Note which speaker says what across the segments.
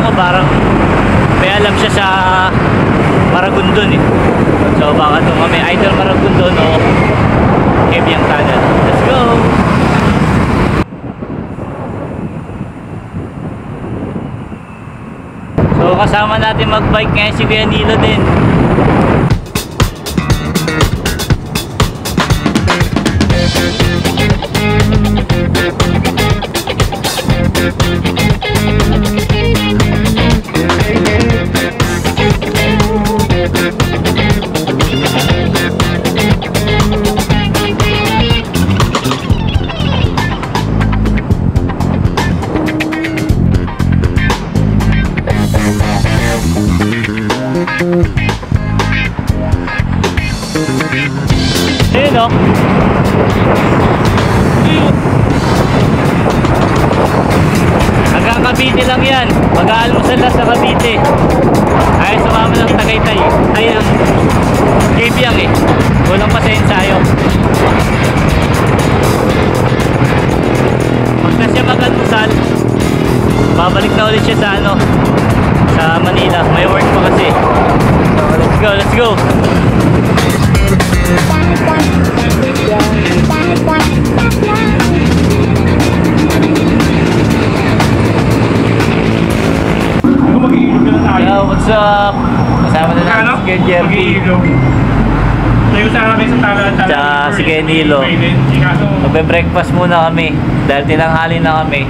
Speaker 1: ko parang may alam siya sa Maragondon eh. So baka ito kami either Maragondon o Cabyang Tunnel. Let's go! So kasama natin mag-bike ngayon si Kuya Nilo din. Ayun o. Hanggang Cavite lang yan. Mag-aalmusal lang sa Cavite. Ay sumama ng Tagaytay. Ay ang Cabyang eh. Walang pa sa ensayo. Pagka siya mag-almusal, babalik na ulit siya sa ano, sa Manila. May work pa kasi. So let's go, let's go. Yo, what's up? Kasama na natin si Kuya Jerby.
Speaker 2: Tayo sa kami sa Tagal.
Speaker 1: Tsaka si Kuya Nilo. Magbe-breakfast muna kami. Dahil tinanghali na kami.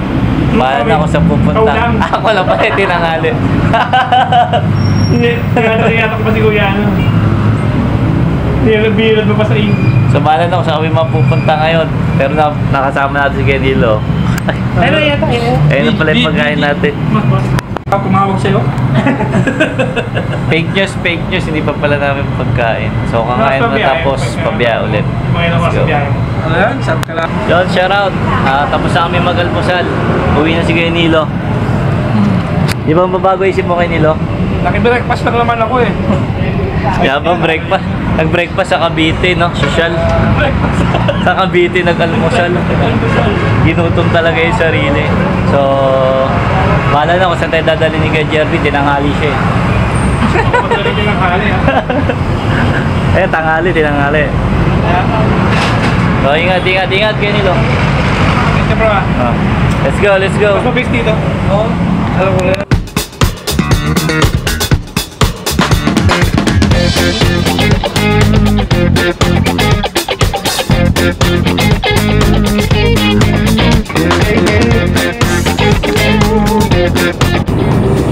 Speaker 1: Bahala na ako sa pupunta. Ako lang pala tinanghali.
Speaker 2: Hindi, tinatak pa si Kuya. Nilabirad mo pa sa inyo.
Speaker 1: So bahala na ako sa kami mapupunta ngayon. Pero nakasama natin si Kuya Nilo.
Speaker 2: Ayun na yata yun.
Speaker 1: Ayun na pala yung pagkain natin.
Speaker 2: Kumawag sa'yo?
Speaker 1: Fake news, hindi pa pala namin pagkain. So kakain mo tapos pabiya ulit. Let's go.
Speaker 2: Ano yan? Sarap ka lang.
Speaker 1: Yon, shout out. Tapos na kami mag-almusal. Uwi na si Kuya Nilo. Di ba mabago isip mo kay Nilo?
Speaker 2: Naki-breakfast lang naman ako eh.
Speaker 1: Kaya ba breakfast? Nag-breakfast sa Cavite, no? Social. Sa Cavite nag-almusal. Ginutom talaga yung sarili. So, bahala na kung saan tayo dadali ni Kuya Jerby. Tinanghali siya eh.
Speaker 2: Magaling yung nanghali ha.
Speaker 1: Eh, tinanghali. So, ingat Kuya Nilo.
Speaker 2: Ito bro ha.
Speaker 1: Let's go.
Speaker 2: Mas mabis dito. Oo. Alam ko na.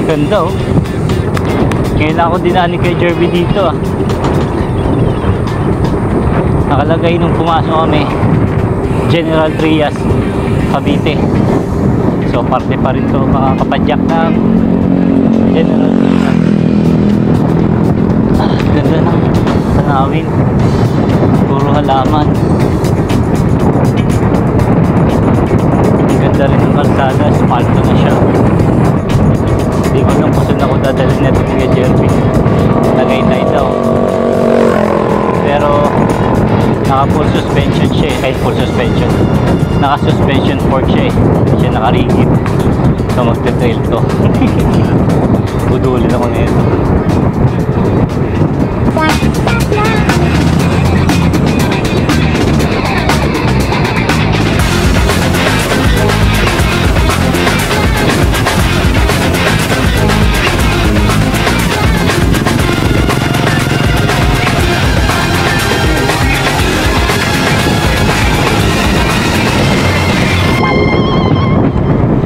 Speaker 1: Ganda oh. Ngayon ako dinaan ni Kuya Jerby dito ah. Nakalagay nung pumasok kami General Trias, Cavite. So parte pa rin to mga kapadyak ng General Trias. Ganda ng tanawin. Puro halaman. Ganda rin ng kalsada. Spalto na siya. Hindi ko lang kung saan ako dadalhin natin ni Kuya Jerby. Tagaytay daw. Pero naka full suspension siya eh. Ay full suspension. Naka suspension fork siya eh. Hindi siya nakarigid. So magte-trail to. Budulin ako na ito.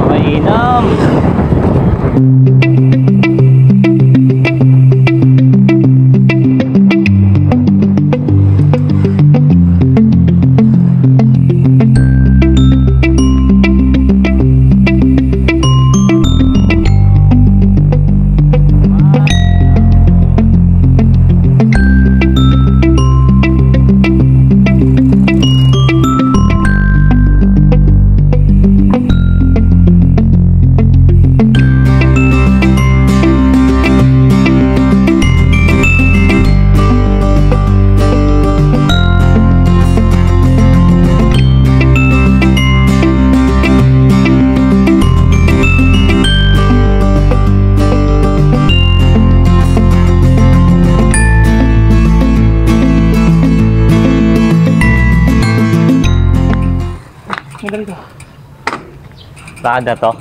Speaker 1: Mainam. Saan na to?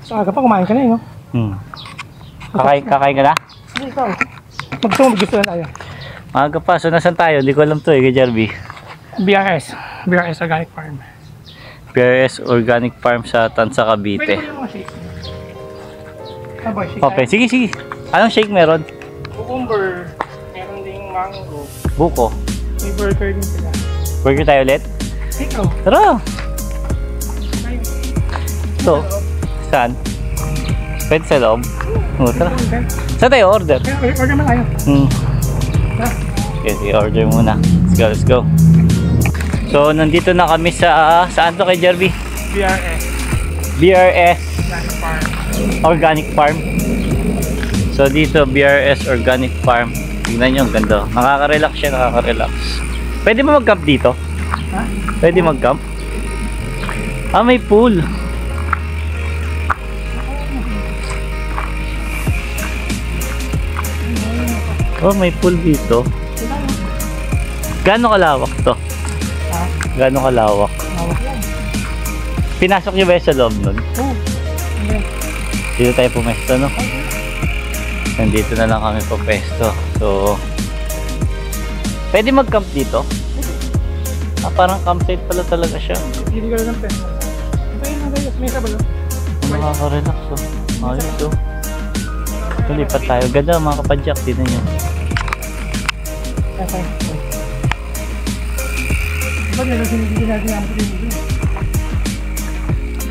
Speaker 3: So aga pa kumain ka na no?
Speaker 1: Kakain ka na?
Speaker 3: Hindi ikaw. Gusto na tayo.
Speaker 1: Maaga pa. So nasan tayo? Hindi ko alam to eh, kay Jerby.
Speaker 3: BRS Organic Farm.
Speaker 1: PRS Organic Farm sa Tansa,
Speaker 3: Pwede
Speaker 1: Cavite.
Speaker 3: ko yung mga shake. Boy, shake
Speaker 1: Okay, sige. Anong shake meron?
Speaker 3: Cucumber. Meron ding mango.
Speaker 1: Buko.
Speaker 3: May burger din sila.
Speaker 1: Burger tayo ulit?
Speaker 3: Ikaw.
Speaker 1: Tara! Ito. Saan? Pwede sa loob? Tara. Saan tayo order?
Speaker 3: Order mo tayo.
Speaker 1: Okay, order muna. Let's go. So, nandito na kami sa... Saan to kay Jerby? BRS
Speaker 3: Organic Farm.
Speaker 1: Organic Farm. So, dito, BRS Organic Farm. Tingnan nyo, ang ganda. Nakaka-relax siya, nakaka-relax. Pwede mo mag-camp dito?
Speaker 3: Ha?
Speaker 1: Pwede mag-camp? Ah, may pool. Oh, may pool dito. Gaano kalawak to?
Speaker 3: Ha?
Speaker 1: Gaano kalawak?
Speaker 3: Hawak yan.
Speaker 1: Pinasok niyo ba sa loob nun?
Speaker 3: Oh. Yeah.
Speaker 1: Dito tayo pumesto, no? Nandito na lang kami pumesto. So, pwede mag-camp dito? Ah, parang campsite pala talaga siya.
Speaker 3: Hindi ka lang ng pesa. Ito yung mga may sabalo.
Speaker 1: Nakaka-relax, oh. Ayos, oh. Tulipat tayo. Ganda mga kapadyak. Tignan nyo.
Speaker 3: Okay. Ba't yan ang sinigigil natin ang pagkakas?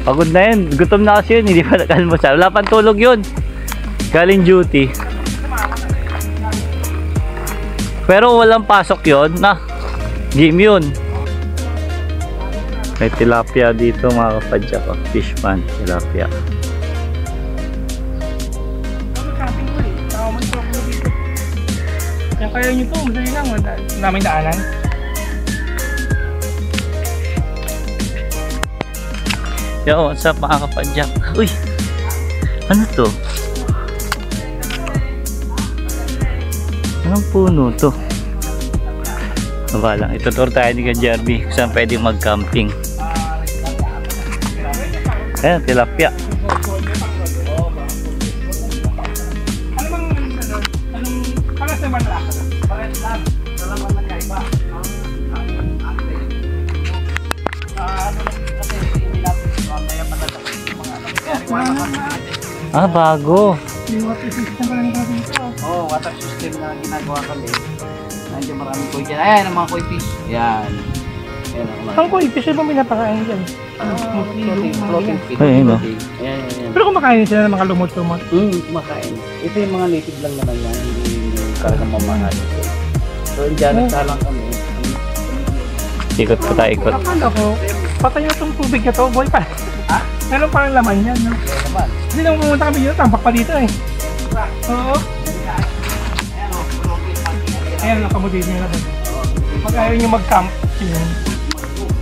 Speaker 1: Pagod na yun. Gutom na kasi yun. Hindi pa nag-almusal. Wala pang tulog yun. Galing duty. Pero walang pasok yun. Na, game yun. May tilapia dito mga kapadyak. Oh. Fish pan. Tilapia.
Speaker 3: Camping ko eh. Tama man ito ako dito. Yan kaya nyo to. Madali lang. Daming daanan.
Speaker 1: Yo, what's up mga kapadyak? Uy! Ano to? Anong puno to? Aba lang, ituturo tayo ni Jerby kung saan pwedeng mag-camping. Ayan, tilapia.
Speaker 3: Ano bang anong para sa manla? Para lang. Dalaman na kaya ba?
Speaker 1: Ah, bago.
Speaker 3: Yung water system pa lang natin ito.
Speaker 4: Oo, water system na ginagawa kami. Nandiyan maraming koi dyan. Ayan ang mga koi fish. Yan. Ayan ang mga
Speaker 3: Ang kulit, kasi ba may napakain dyan?
Speaker 4: floating fish.
Speaker 1: Ayun, no?
Speaker 4: Ayan.
Speaker 3: Pero kumakain sila ng mga lumot-lumot.
Speaker 4: Kumakain. Ito yung mga native lang naman yan. Hindi yung talagang mamahal. So, dyan nagsalang kami.
Speaker 1: Ikot ko tayo, ikot.
Speaker 3: Akala ko, patay na itong tubig na to, boy pa.
Speaker 4: Ha?
Speaker 3: Meron parang laman yan, no?
Speaker 4: Ayan naman.
Speaker 3: Hindi naman pumunta kami dito, tampak pa dito eh. Oo.
Speaker 4: Ayan o. Floating fish.
Speaker 3: Ayan, accommodation nila doon. Pag ayaw nyo mag-camp, yun.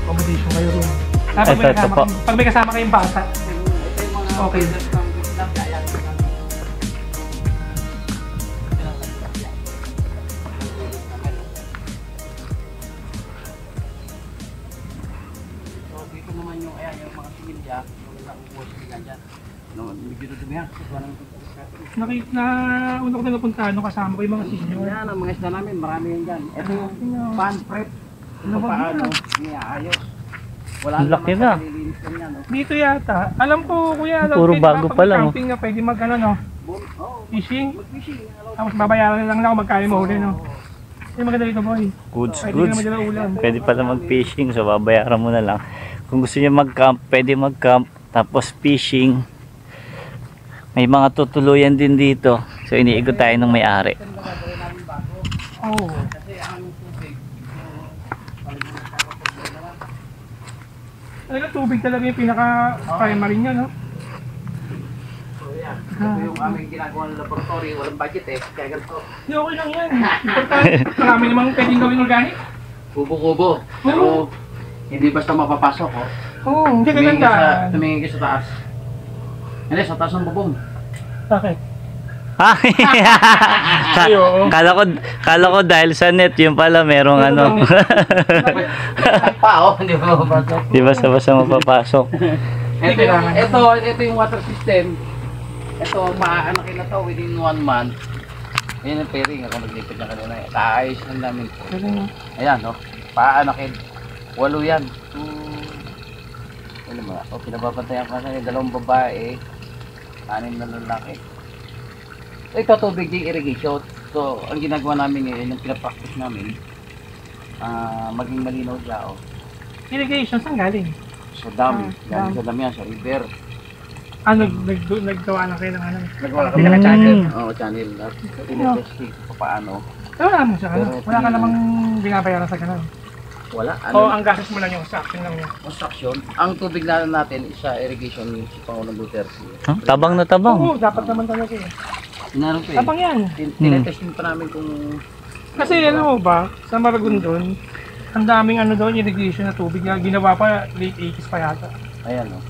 Speaker 3: Accommodation kayo rin.
Speaker 1: Ito po.
Speaker 3: Pag may kasama kayong bata,
Speaker 4: Ito yung mga
Speaker 3: okay.
Speaker 4: Ayan. So, dito naman yung yung mga similya. Yung nakukuha sila dyan. Medyo dudumihan.
Speaker 3: Una ko na napuntahan nung kasama ko yung mga senior.
Speaker 4: Yan ang mga isda namin, marami yan dyan. Ito yung pan prep.
Speaker 3: Ano ba
Speaker 4: Paano,
Speaker 3: yun?
Speaker 4: niaayos. Wala
Speaker 1: Ang laki
Speaker 4: naman
Speaker 1: na.
Speaker 4: sa nililinis ko niya, no?
Speaker 3: Dito yata, alam ko kuya,
Speaker 1: Puro bago pa lang, oh.
Speaker 3: camping na pwede mag ano, no?
Speaker 4: Oo,
Speaker 3: Fishing.
Speaker 4: mag-fishing.
Speaker 3: Tapos babayaran lang ako magkano mo huli, no? Yung maganda dito, boy.
Speaker 1: Goods,
Speaker 3: Pwede
Speaker 1: goods.
Speaker 3: ka naman dala ulam.
Speaker 1: Pwede pala mag-fishing, so babayaran mo na lang. Kung gusto niyo mag-camp, pwede mag-camp. Tapos fishing. May mga tutuluyan din dito. So iniikot tayo ng may-ari.
Speaker 3: Oh.
Speaker 4: Kasi ang tubig,
Speaker 3: Ano, tubig talaga yung pinaka-primary niya, no?
Speaker 4: so yan. Ito yung aming ginagawa ng laboratory, walang budget eh. Kaya ganito.
Speaker 3: Hindi, okay lang yan. Importante, marami namang pwedeng gawin organic.
Speaker 4: Kubo-kubo. Pero hindi basta mapapasok, oh.
Speaker 3: Oo, hindi ka ganda.
Speaker 4: Tumingin ka sa taas. Hindi, sa taas ng bubong.
Speaker 3: Bakit?
Speaker 1: Ay, kala ko dahil sa net, yung pala merong ano.
Speaker 4: Pa, oh, hindi ba mapapasok?
Speaker 1: Di basta-basta mapapasok.
Speaker 4: Ito yung water system. Ito, maaanakin na to within 1 month. Ayan ang pairing, ako naglipid na kanina. Kaayos lang namin po. Ayan, no? Paanakin. 8 yan. Ano ba? O, pinababantayan ko na 2 babae. 6 na lalaki. Ito, tubig din irrigation. So, ang ginagawa namin ngayon, yung pinapractice namin, maging malinaw siya, oh.
Speaker 3: Irrigation, saan galing?
Speaker 4: Sa dam.
Speaker 3: Dam.
Speaker 4: Galing sa dam yan, sa river.
Speaker 3: Naggawa na kayo ng ano?
Speaker 4: Nagawa kami
Speaker 3: Pinaka
Speaker 4: ng
Speaker 3: channel.
Speaker 4: Oo, channel. Pinatesting kung paano.
Speaker 3: Wala naman sa
Speaker 4: Pero
Speaker 3: Wala ka namang binabayaran sa ganun.
Speaker 4: Wala.
Speaker 3: O ang gastos mo lang yung sa action lang niya.
Speaker 4: Construction. Ang tubig na natin sa irrigation si Pangulong Duterte.
Speaker 1: Huh? Tabang na tabang.
Speaker 3: Oo, dapat naman talaga eh.
Speaker 4: Inaano ko eh.
Speaker 3: Tabang yan.
Speaker 4: Tinetesting pa namin kung...
Speaker 3: Kasi ano ba, sa Maragondon, ang daming ano doon, irrigation na tubig na ginawa pa, late 80s pa yata.
Speaker 4: Ayan o.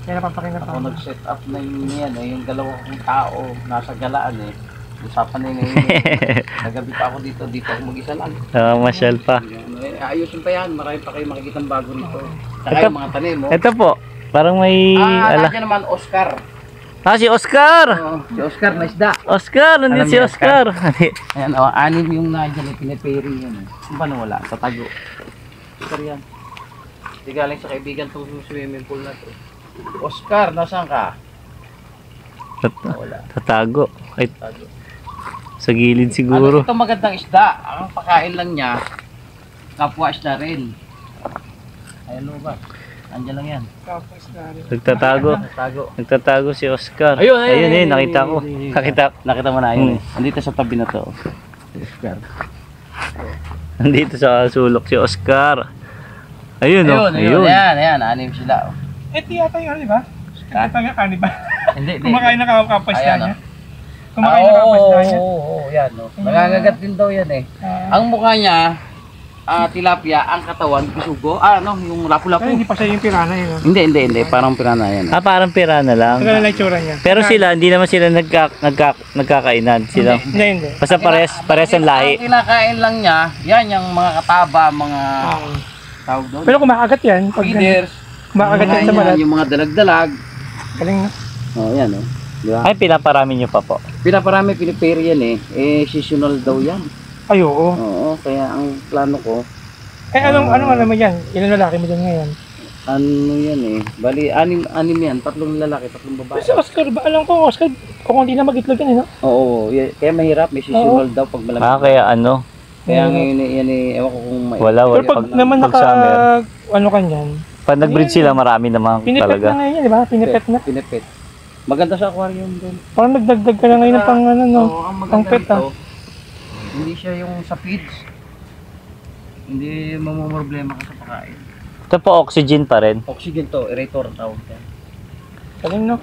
Speaker 3: Kaya napapakinga
Speaker 4: Ako
Speaker 3: pa.
Speaker 4: nag-set up na yun yan eh. Yung 2 kong tao nasa galaan eh. Usapan na yun eh. Nagabi pa ako dito. Dito ako mag-isa lang.
Speaker 1: Masyal pa.
Speaker 4: Ayusin pa yan. Marami pa kayo makikita bago nito. Saka
Speaker 1: Ito-
Speaker 4: yung mga tanim mo.
Speaker 1: Ito po, parang may...
Speaker 4: Nandiyan naman Oscar.
Speaker 1: Si Oscar!
Speaker 4: Oo, si Oscar na isda.
Speaker 1: Oscar! Nandito
Speaker 4: Alam
Speaker 1: si
Speaker 4: niya,
Speaker 1: Oscar!
Speaker 4: Ayan, 6 yung nandiyan yung pinipairing yun. Kung paano wala? Tatago. Oscar yan. Hindi galing sa kaibigan itong swimming pool na to. Oscar, nasaan ka? Wala.
Speaker 1: Tatago. Ay,
Speaker 4: Tatago.
Speaker 1: sa gilid siguro.
Speaker 4: Ito magandang isda. Ang pakain lang niya, kapwa isda rin. Ayan mo ba? Andiyan lang yan.
Speaker 3: Tapos na rin.
Speaker 1: Nagtatago.
Speaker 4: Tatago.
Speaker 1: Nagtatago si Oscar.
Speaker 4: Ayun,
Speaker 1: Nakita ko.
Speaker 4: Nakita mo na yun eh. Andito sa tabi na to. Oscar.
Speaker 1: Nandito sa sulok si Oscar. Ayun, oh.
Speaker 4: Ayun. Ayan. 6 sila.
Speaker 3: Ito yata yung ano, di ba?
Speaker 4: Ha?
Speaker 3: Ito nga, kaniba.
Speaker 4: Hindi.
Speaker 3: Kumakain na kapwa isda
Speaker 4: Ayan,
Speaker 3: niya.
Speaker 4: oh.
Speaker 3: Kumakain na kapwa isda niya.
Speaker 4: Oo, yan. No. Nangangagat din daw yan eh. Ang mukha niya, tilapia, ang katawan, bisugo. Yung
Speaker 3: Pero
Speaker 4: lapu-lapu.
Speaker 3: hindi pa siya yung pirana yun. No?
Speaker 4: Hindi. Parang pirana yan.
Speaker 1: Parang pira na lang.
Speaker 3: Ito na itsura niya.
Speaker 1: Pero sila, hindi naman sila nagkakainan. Sila,
Speaker 3: Hindi.
Speaker 1: basta pares ang lahi.
Speaker 4: Ang kinakain lang niya, yan yung mga kataba, mga tawag doon.
Speaker 3: Pero kumakagat yan. Pag
Speaker 4: Feeders.
Speaker 3: kumakagat yan sa
Speaker 4: Kumakain
Speaker 3: balat.
Speaker 4: yan, yung mga dalag-dalag.
Speaker 3: Galing na.
Speaker 4: Yan oh. Di ba?
Speaker 1: Ay, pinaparami nyo pa po.
Speaker 4: Pinaparami, pinipare yan eh. Seasonal daw yan.
Speaker 3: Ay, oo.
Speaker 4: Oo, kaya ang plano ko,
Speaker 3: Anong alam mo yan? Ilan lalaki mo dyan ngayon?
Speaker 4: ano yan eh. Bali, anim yan. 3 lalaki, 3 babae.
Speaker 3: Si Oscar ba? Alam ko, Oscar, kung hindi na mag-itlog yan, no?
Speaker 4: Oo, kaya mahirap. May seasonal daw pag malamig.
Speaker 1: Kaya ano,
Speaker 4: Kaya ngayon yan eh, ewan ko kung may...
Speaker 1: wala.
Speaker 3: Pero pag naman
Speaker 1: pag summer,
Speaker 3: ano ka niyan,
Speaker 1: pag nag-breed sila, marami naman
Speaker 3: pinipet
Speaker 1: talaga.
Speaker 3: na ngayon yan, di ba? Pinipet na.
Speaker 4: Pinipit. Maganda sa aquarium din.
Speaker 3: Parang nagdagdag ka na ngayon ng pang ano, no?
Speaker 4: Oo, ang
Speaker 3: Pang
Speaker 4: maganda
Speaker 3: pet,
Speaker 4: dito, hindi siya yung sa feeds. Hindi mamumroblema ka sa pagkain.
Speaker 1: Ito po, oxygen pa rin.
Speaker 4: Oxygen to, aerator tawag yan.
Speaker 3: Galing, no?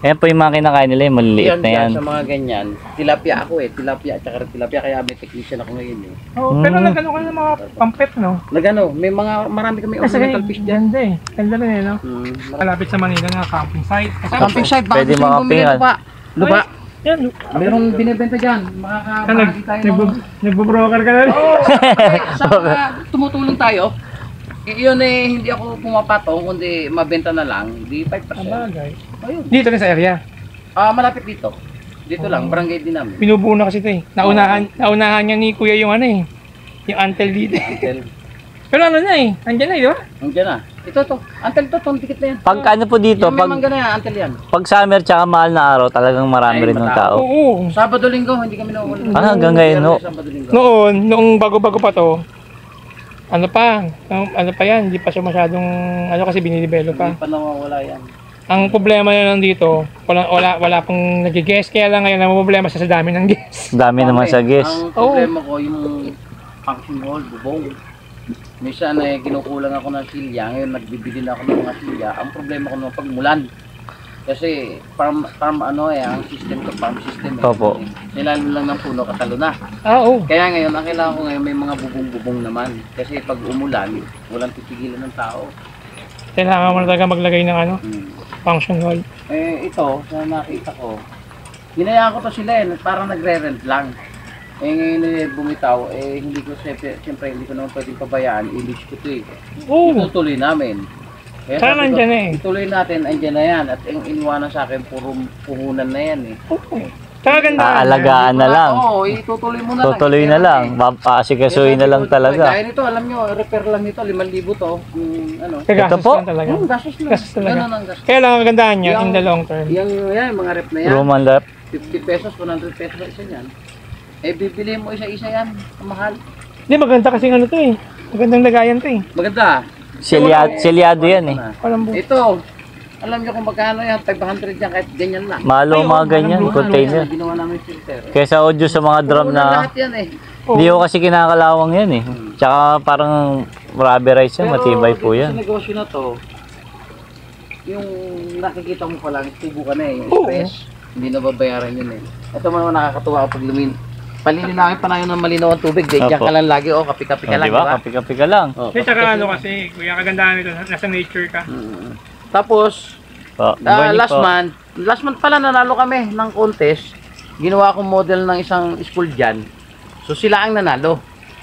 Speaker 1: Ayan po yung mga kinakain nila, yung maliliit na yan.
Speaker 4: Sa mga ganyan, tilapia ako eh. Tilapia at saka tilapia, kaya may technician ako ngayon eh.
Speaker 3: Oh, pero nagano ka ng mga pampet, no?
Speaker 4: Nagano, marami kami
Speaker 3: Kasi
Speaker 4: ornamental fish dyan.
Speaker 3: ganda eh. Ganda rin eh, no?
Speaker 4: Marami.
Speaker 3: Malapit sa Manila na camping site.
Speaker 4: Camping site, baka
Speaker 1: Pwede
Speaker 4: gusto nyo bumili
Speaker 1: makapingan.
Speaker 4: lupa. Lupa.
Speaker 3: Yan,
Speaker 4: Merong binibenta dyan. Makakabahagi tayo ng...
Speaker 3: nagbo-broker ka na rin.
Speaker 4: Oo, sa mga tumutulong tayo, yun eh, hindi ako pumapatong, kundi mabenta na lang, di 5%.
Speaker 3: Sabagay.
Speaker 4: Ayun.
Speaker 3: Dito rin sa area.
Speaker 4: Malapit dito. Dito lang, barangay din namin.
Speaker 3: Binubuo na kasi ito eh. Naunahan niya ni Kuya yung ano eh. Yung antel dito.
Speaker 4: Antel.
Speaker 3: Pero ano na eh. Andiyan na eh, di ba?
Speaker 4: Andiyan na. Ito. Antel to, itong dikit na yan.
Speaker 1: Pag ano po dito,
Speaker 4: Yung may
Speaker 1: pag,
Speaker 4: mangga na yan, antel yan.
Speaker 1: pag summer tsaka mahal na araw, talagang marami
Speaker 4: Ay,
Speaker 1: rin ng
Speaker 4: matao.
Speaker 1: tao.
Speaker 3: Oo.
Speaker 4: Sabado linggo, hindi kami nauulan.
Speaker 1: Hanggang ngayon, no?
Speaker 4: Sabado linggo.
Speaker 3: Noong bago-bago pa to, ano pa yan, hindi pa siya masyadong, ano kasi binidevelop pa.
Speaker 4: Hindi pa nawawala yan.
Speaker 3: Ang problema na lang dito, wala pang nag-guess, kaya lang ngayon ang problema sa dami ng guess.
Speaker 1: Dami naman sa guest.
Speaker 4: Ang problema ko, yung function hall, bubong. Minsan eh, kinukulang ako ng silya. Ngayon, nagbibili na ako ng mga silya. Ang problema ko naman pagmulan. Kasi farm ang system ko, farm system.
Speaker 1: Opo.
Speaker 4: Nilalo lang ng puno, katalo na.
Speaker 3: Oo.
Speaker 4: Kaya ngayon, ang kailangan ko ngayon, may mga bubong-bubong naman. Kasi pag umulan, walang titigilan ng tao.
Speaker 3: Kailangan mo na talaga maglagay ng ano, function hall.
Speaker 4: Ito, sa nakita ko, Hinayaan ko to sila eh, parang nagre-rent lang. Eh ngayon eh, bumitaw, eh hindi ko siyempre hindi ko naman pwedeng pabayaan, i-lease ko to eh.
Speaker 3: Oo.
Speaker 4: Itutuloy namin. Kaya
Speaker 3: Saan
Speaker 4: sabi ko,
Speaker 3: nandyan eh?
Speaker 4: ituloy natin, andyan na yan. At yung iniwanan sa akin, puro puhunan na yan eh.
Speaker 3: Oo. Tsaka ganda.
Speaker 1: Aalagaan na lang.
Speaker 4: Oo, itutuloy mo na lang.
Speaker 1: Tutuloy na lang. Aasikasuhin na lang talaga.
Speaker 4: Gaya nito, alam nyo, repair lang nito, 5,000 to. Ano?
Speaker 3: Gagastos
Speaker 1: Ito po?
Speaker 3: lang talaga.
Speaker 4: Gastos lang.
Speaker 3: Gastos talaga.
Speaker 4: Ganun ang gastos.
Speaker 3: Kaya lang ang gandaan niya in
Speaker 4: Yung-
Speaker 3: the long term.
Speaker 4: Yan, mga rep na yan.
Speaker 1: Roman lap.
Speaker 4: 50 pesos, 100 pesos na isa yan. Eh, bibili mo isa-isa yan. Ang mahal.
Speaker 3: Hindi, maganda kasi ano to eh. Magandang lagayan to eh.
Speaker 4: Maganda.
Speaker 1: Selyado yan eh.
Speaker 3: Walang buo.
Speaker 4: Ito, alam nyo kung magkano yan, 500 yan, kahit ganyan lang.
Speaker 1: Malo mga ganyan,
Speaker 3: Ano,
Speaker 1: container.
Speaker 4: Ginawa namin filter.
Speaker 1: Kesa audio sa mga drum
Speaker 4: Una
Speaker 1: na
Speaker 4: lahat yan eh.
Speaker 1: hindi ko kasi kinakalawang yan eh. Tsaka parang rubberized yan, matibay po
Speaker 4: dito
Speaker 1: yan.
Speaker 4: sa negosyo na to, yung nakikita mo pa lang, tubo ka na eh, yung
Speaker 3: Oo.
Speaker 4: stress. Hindi na babayaran yun eh. Ito man nakakatuwa kapag palilinawin pa na yun ng malinaw ang tubig. Diyan
Speaker 1: Opo.
Speaker 4: ka lang lagi, kapi-kapi ka
Speaker 1: Oh,
Speaker 4: lang,
Speaker 1: diba? Kapi-kapi ka lang.
Speaker 4: Oh,
Speaker 3: Hindi, tsaka ano kasi, kuya, kagandahan nito, nasa nature ka.
Speaker 4: Tapos,
Speaker 1: Po, Bernie po.
Speaker 4: last month pala nanalo kami ng contest. Ginawa akong model ng isang school dyan. So sila ang nanalo.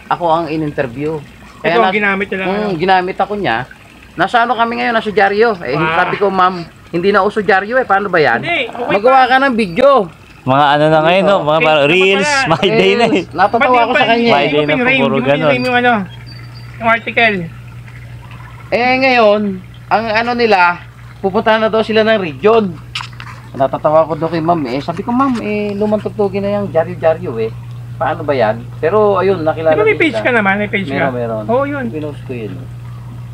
Speaker 4: Ako ang in-interview.
Speaker 3: Ito ang ginamit nila. ano.
Speaker 4: Ginamit ako niya. Nasa ano kami ngayon, nasa dyaryo. Eh,
Speaker 3: Wow.
Speaker 4: sabi ko, ma'am, hindi na uso dyaryo eh. Paano ba yan?
Speaker 3: Hindi, okay
Speaker 4: Magawa ka ng video.
Speaker 1: Mga ano na ngayon, no? Mga parang
Speaker 3: Eh,
Speaker 1: reels,
Speaker 3: dapat
Speaker 1: my day na eh.
Speaker 4: Natatawa ko sa kanya.
Speaker 1: My
Speaker 4: eh.
Speaker 1: day na po, puro ganon.
Speaker 3: Yung ano, yung article.
Speaker 4: Eh ngayon, ang ano nila, pupunta na daw sila ng region. Natatawa ko daw kay ma'am eh. Sabi ko, ma'am, lumang tugtugin na yung dyaryo-dyaryo eh. Paano ba yan? Pero ayun, nakilala
Speaker 3: Di ba may
Speaker 4: din
Speaker 3: page
Speaker 4: sila.
Speaker 3: ka naman? May page ka?
Speaker 4: Meron.
Speaker 3: Oo, yun.
Speaker 4: Pinost ko yun.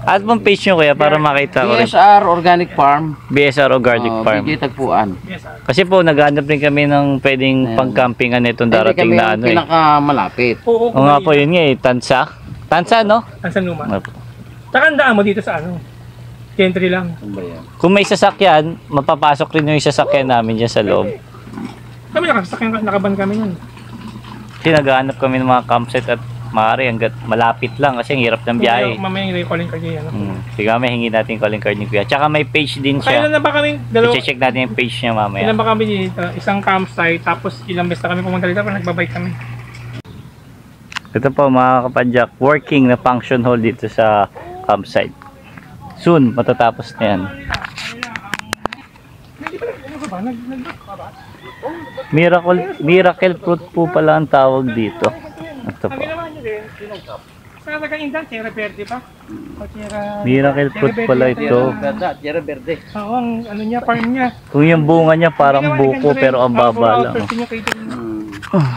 Speaker 1: At mong page nyo kuya para makita ko rin.
Speaker 4: BSR Organic Farm.
Speaker 1: BSR Organic Farm.
Speaker 4: BJ Tagpuan.
Speaker 3: Yes,
Speaker 1: Kasi po, naghahanap rin kami ng pwedeng
Speaker 4: Ayan.
Speaker 1: pang-campingan itong
Speaker 4: Hindi
Speaker 1: darating
Speaker 4: kami
Speaker 1: na
Speaker 4: ang
Speaker 1: ano eh.
Speaker 4: pinakamalapit.
Speaker 3: Oo,
Speaker 1: Oo nga po, yun nga eh. Tansa. Tansa, no?
Speaker 3: Ang San Luma.
Speaker 1: Opo.
Speaker 3: Tsaka ang daan mo dito sa ano? Gentry lang.
Speaker 4: Ano ba yan?
Speaker 1: Kung may sasakyan, mapapasok rin yung sasakyan namin dyan sa loob.
Speaker 3: Kami nakaban kami nun.
Speaker 1: Kasi naghahanap kami ng mga campsite at maaari hanggat malapit lang kasi ang hirap ng biyahe.
Speaker 3: Mamaya yung calling card yun.
Speaker 1: Sige, may hingi natin calling card ni Kuya. Tsaka may page din
Speaker 3: Kailan
Speaker 1: siya.
Speaker 3: na ba kami? Dalawa.
Speaker 1: I-check natin yung page niya mamaya.
Speaker 3: Ilan ba kami dito? Isang campsite, tapos ilang beses na kami pumunta dito, pero nagbabike kami.
Speaker 1: Ito po mga kapadyak, working na function hall dito sa campsite. Soon, matatapos na yan.
Speaker 3: Ano ba? Nag-look ka ba?
Speaker 1: Miracle fruit po pala ang tawag dito. Ito
Speaker 3: Ang
Speaker 1: po.
Speaker 3: ginawa nyo din, sa Taga-Indan, Tierra Verde pa? O Tierra...
Speaker 1: Miracle fruit
Speaker 3: Tierra
Speaker 1: pala
Speaker 3: Verde
Speaker 1: ito.
Speaker 3: yata.
Speaker 4: Tierra Verde.
Speaker 3: Oo, ang ano niya, farm niya.
Speaker 1: Kung yung bunga niya parang
Speaker 3: Ginawa ni
Speaker 1: buko
Speaker 3: Ganda
Speaker 1: pero
Speaker 3: rin,
Speaker 1: ang
Speaker 3: para
Speaker 1: baba
Speaker 3: puro
Speaker 1: lang.
Speaker 3: outsourcing yung catering niya.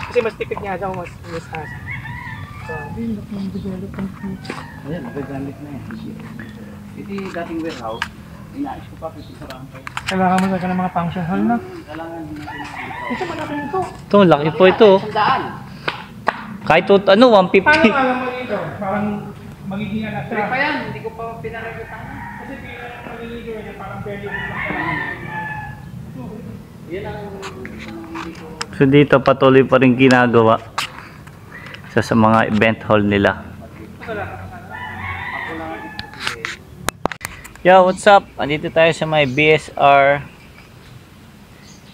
Speaker 3: Kasi mas tipid niya daw, mas taas. Sabi, development fee.
Speaker 4: Ayan, magagamit na yan. Ito yung dating warehouse. Inaayos ko pa kasi sarang kayo.
Speaker 3: Kailangan mo talaga ng mga function hall na.
Speaker 4: Kailangan natin.
Speaker 3: Ito, malaki nito.
Speaker 1: Ito, laki po ito.
Speaker 4: Sandaan.
Speaker 1: Kahit ano, 150.
Speaker 3: Paano alam mo dito? Parang magiging anak
Speaker 4: Pero pa
Speaker 3: siya.
Speaker 4: yan, hindi ko pa pinaragatan.
Speaker 3: Kasi pinag maliligo niya, parang pwede mo lang.
Speaker 4: Yan ang hindi ko.
Speaker 1: So dito patuloy pa rin ginagawa sa mga event hall nila. Yo, what's up? Andito tayo sa may BSR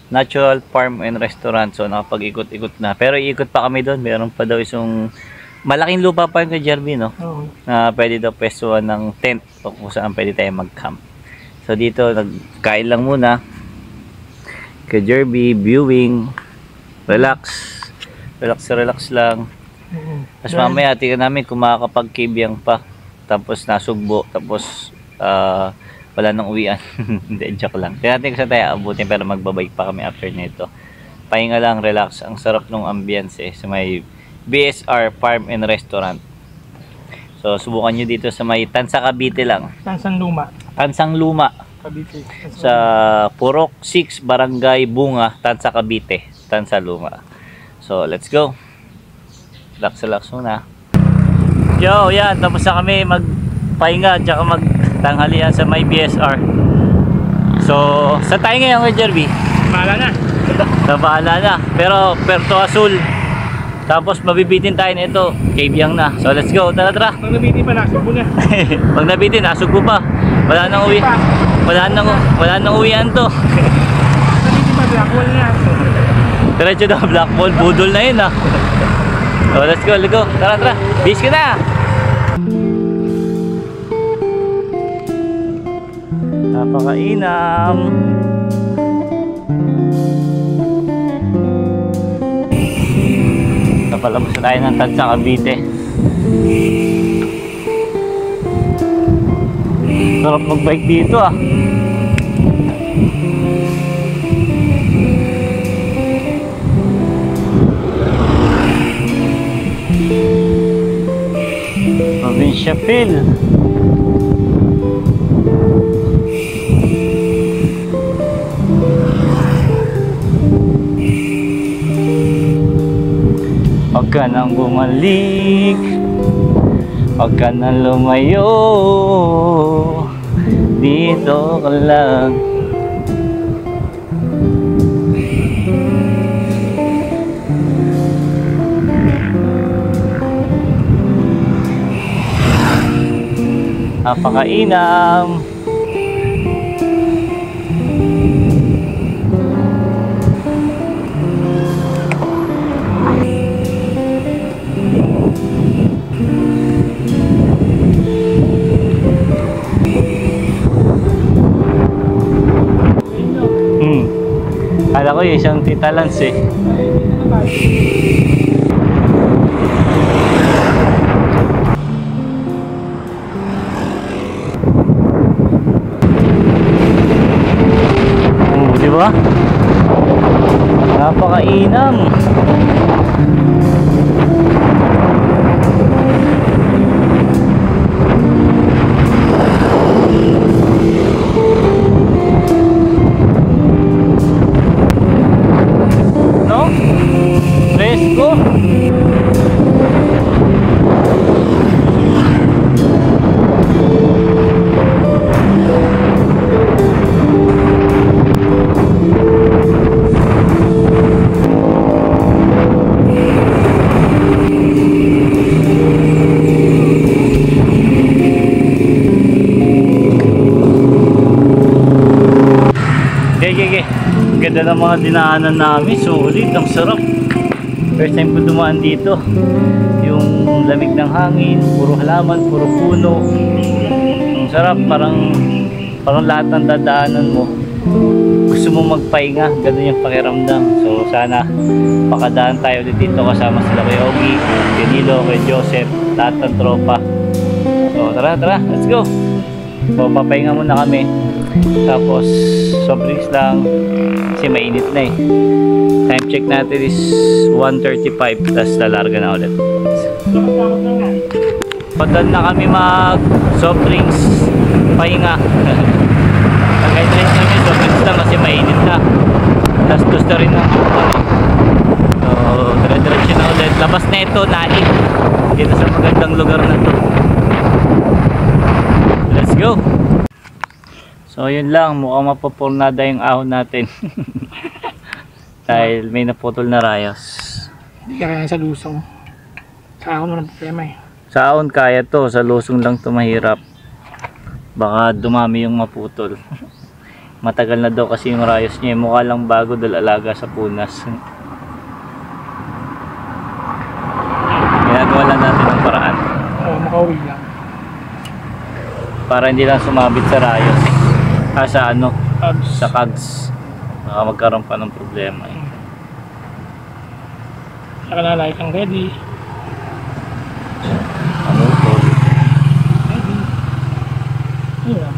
Speaker 1: Natural Farm and Restaurant. So nakapag-ikot-ikot na. Pero iikot pa kami doon. Meron pa daw isang malaking lupa pa yung kay Jerby, no?
Speaker 3: Oo.
Speaker 1: Na pwede daw pwestuhan ng tent o kung saan pwede tayo mag-camp. So dito, nagkain lang muna. Kay Jerby, viewing, relax lang. Tapos mamaya tingnan namin kung makakapag-kibyang pa. Tapos nasugbo, tapos wala nang uwian. Hindi, joke lang. Tingnan natin kung saan tayo abutin pero magbabike pa kami after nito. Pahinga lang, relax. Ang sarap ng ambience sa may BSR Farm and Restaurant. So subukan nyo dito sa may Tansa Cavite lang.
Speaker 3: Tansang Luma.
Speaker 1: Tansang Luma.
Speaker 3: Cavite.
Speaker 1: Sa Purok 6 Barangay Bunga, Tansa Cavite, Tansa Luma. So let's go. Relax muna. Yo, yan, tapos na kami magpahinga at saka magtanghalian sa may BSR. So, sa tayo ngayon kay Jerby?
Speaker 3: Bahala na.
Speaker 1: Nabahala na. Pero Puerto Azul. Tapos mabibitin tayo nito. Cavyang na. So let's go. Tara.
Speaker 3: Pag nabiti pa, nasubo na.
Speaker 1: Pag nabitin, nasugbo pa. Wala nang uwi. Wala nang uwian to.
Speaker 3: Nabiti pa, Black wall na.
Speaker 1: Diretso daw black ball, budol na yun ah. So let's go, let's go. Tara, tara. Bis ka na. Napakainam. Napalabas na tayo ng Tansa, Cavite. Sarap mag-bike dito ah. Provincia Phil. Huwag ka nang bumalik, huwag ka nang lumayo, dito ka lang. Napakainam. Kala ko yung isang Tita Lance eh. Di ba? Napakainam. No? Fresco. Okay. Ganda ng mga dinaanan namin. Solid, ang sarap. First time ko dumaan dito. Yung lamig ng hangin, puro halaman, puro puno. Ang sarap, parang lahat ng dadaanan mo gusto mo magpahinga. Ganun yung pakiramdam. So sana pakadaan tayo ulit dito kasama sila kay Ogie, kay Nilo, kay Joseph, lahat ng tropa. So tara, let's go. So papahinga muna kami. Tapos soft drinks lang kasi mainit na eh. Time check natin is 1:35, tapos lalarga na ulit. Padan na kami mag soft drinks, pahinga. Nag-hydrate kami, soft drinks lang kasi mainit na. Tapos gusto rin ng so dire-diretso na ulit. Labas na ito, naik dito sa magandang lugar na to. Let's go. So yun lang, mukhang mapupurnada yung ahon natin. Dahil may naputol na rayos.
Speaker 3: Hindi ka kaya sa lusong. Sa ako naman problema eh.
Speaker 1: Sa ahon kaya to, sa lusong lang to mahirap. Baka dumami yung maputol. Matagal na daw kasi yung rayos niya. Mukha lang bago dahil alaga sa punas. Ginagawa lang natin ng paraan.
Speaker 3: Oo, makauwi lang.
Speaker 1: Para hindi lang sumabit sa rayos. Sa ano?
Speaker 3: Abs.
Speaker 1: Sa cogs. Baka magkaroon pa ng problema eh.
Speaker 3: Saka na like ang ready.
Speaker 1: Ano to?
Speaker 3: Ready. Ayan.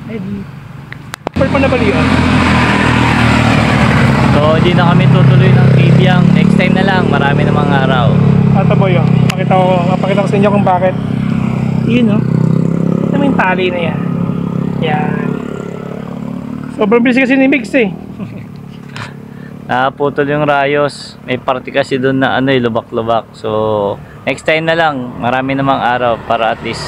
Speaker 3: Ready. Pwede pa nabalian.
Speaker 1: So hindi na kami tutuloy ng Bibiang. Next time na lang. Marami namang araw.
Speaker 3: Ito po yun. Mapakita ko sa inyo kung bakit. Yun, no? Ito yung tali na yan. Yan. Sobrang bilis kasi ni Mix eh.
Speaker 1: Naputol yung rayos. May parte kasi doon na ano, lubak-lubak. So next time na lang. Marami namang araw para at least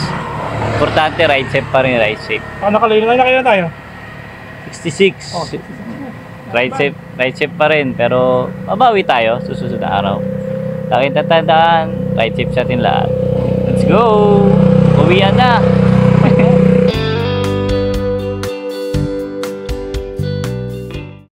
Speaker 1: importante ride safe pa rin, ride safe.
Speaker 3: Nakalayo na tayo.
Speaker 1: 66.
Speaker 3: Oh,
Speaker 1: Ride safe pa rin, pero mabawi tayo susunod na araw. Laging tatandaan, ride safe sa atin lahat. Let's go! Uwian na!